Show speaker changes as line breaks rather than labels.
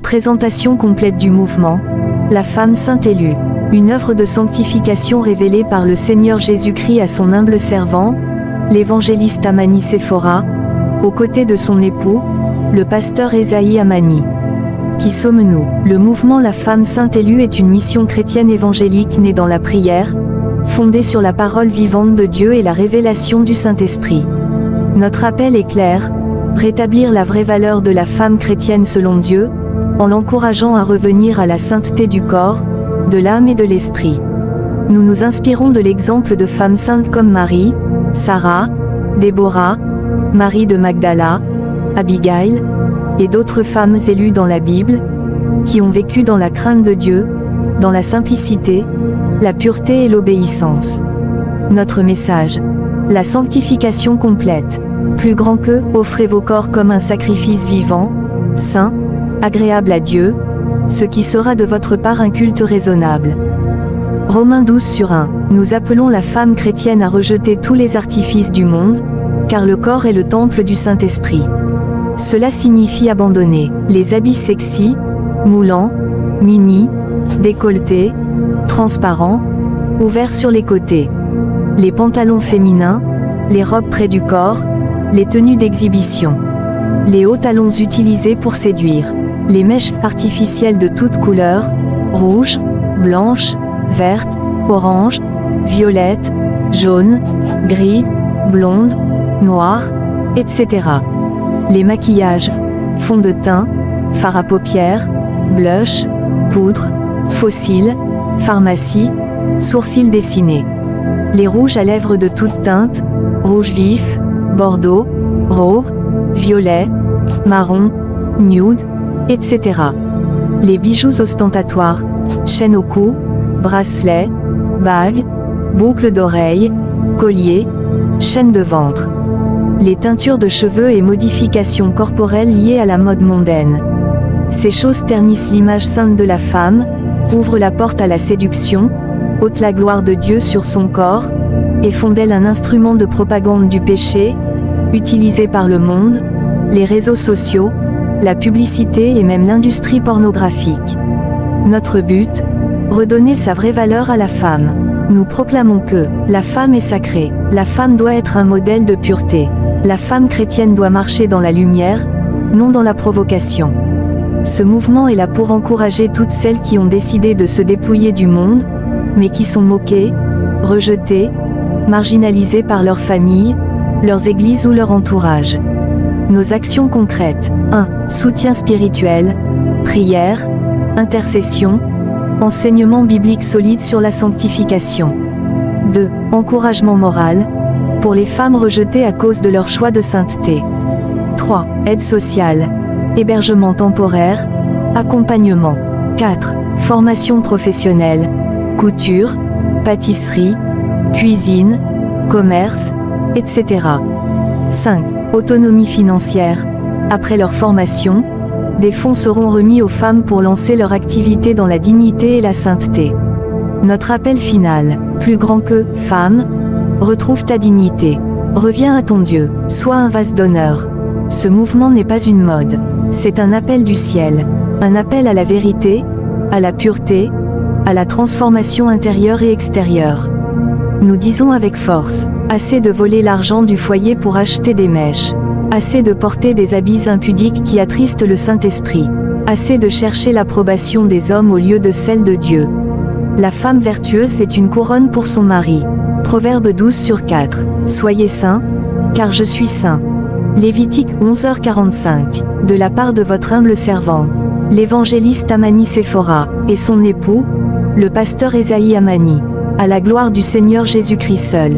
Présentation complète du mouvement, la femme sainte élue. Une œuvre de sanctification révélée par le Seigneur Jésus-Christ à son humble servant, l'évangéliste Amani Séphora, aux côtés de son époux, le pasteur Esaïe Amani. Qui sommes-nous? Le mouvement La Femme Sainte Élue est une mission chrétienne évangélique née dans la prière, fondée sur la parole vivante de Dieu et la révélation du Saint-Esprit. Notre appel est clair, rétablir la vraie valeur de la femme chrétienne selon Dieu, en l'encourageant à revenir à la sainteté du corps, de l'âme et de l'esprit. Nous nous inspirons de l'exemple de femmes saintes comme Marie, Sarah, Déborah, Marie de Magdala, Abigail, et d'autres femmes élues dans la Bible, qui ont vécu dans la crainte de Dieu, dans la simplicité, la pureté et l'obéissance. Notre message: la sanctification complète. Plus grand que, offrez vos corps comme un sacrifice vivant, saint, agréable à Dieu, ce qui sera de votre part un culte raisonnable. Romains 12/1. Nous appelons la femme chrétienne à rejeter tous les artifices du monde, car le corps est le temple du Saint-Esprit. Cela signifie abandonner les habits sexy, moulants, mini, décolletés, transparents, ouverts sur les côtés, les pantalons féminins, les robes près du corps, les tenues d'exhibition, les hauts talons utilisés pour séduire, les mèches artificielles de toutes couleurs, rouge, blanche, verte, orange, violette, jaune, gris, blonde, noire, etc. Les maquillages, fond de teint, fard à paupières, blush, poudre, faux cils, pharmacie, sourcils dessinés. Les rouges à lèvres de toutes teintes, rouge vif, bordeaux, rose, violet, marron, nude, etc. Les bijoux ostentatoires, chaînes au cou, bracelets, bagues, boucles d'oreilles, colliers, chaînes de ventre. Les teintures de cheveux et modifications corporelles liées à la mode mondaine. Ces choses ternissent l'image sainte de la femme, ouvrent la porte à la séduction, ôtent la gloire de Dieu sur son corps, et font d'elle un instrument de propagande du péché, utilisé par le monde, les réseaux sociaux, la publicité et même l'industrie pornographique. Notre but: redonner sa vraie valeur à la femme. Nous proclamons que la femme est sacrée, la femme doit être un modèle de pureté. La femme chrétienne doit marcher dans la lumière, non dans la provocation. Ce mouvement est là pour encourager toutes celles qui ont décidé de se dépouiller du monde, mais qui sont moquées, rejetées, marginalisées par leur famille, leurs églises ou leur entourage. Nos actions concrètes: 1. Soutien spirituel, prière, intercession, enseignement biblique solide sur la sanctification. 2. Encouragement moral, pour les femmes rejetées à cause de leur choix de sainteté. 3. Aide sociale, hébergement temporaire, accompagnement. 4. Formation professionnelle, couture, pâtisserie, cuisine, commerce, etc. 5. Autonomie financière. Après leur formation, des fonds seront remis aux femmes pour lancer leur activité dans la dignité et la sainteté. Notre appel final: plus grand que « Femme, retrouve ta dignité. Reviens à ton Dieu, sois un vase d'honneur ». Ce mouvement n'est pas une mode. C'est un appel du ciel. Un appel à la vérité, à la pureté, à la transformation intérieure et extérieure. Nous disons avec force: assez de voler l'argent du foyer pour acheter des mèches. Assez de porter des habits impudiques qui attristent le Saint-Esprit. Assez de chercher l'approbation des hommes au lieu de celle de Dieu. La femme vertueuse est une couronne pour son mari. Proverbe 12/4. Soyez saints, car je suis saint. Lévitique 11h45. De la part de votre humble servant, l'évangéliste Amani Séphora, et son époux, le pasteur Esaïe Amani. À la gloire du Seigneur Jésus-Christ seul.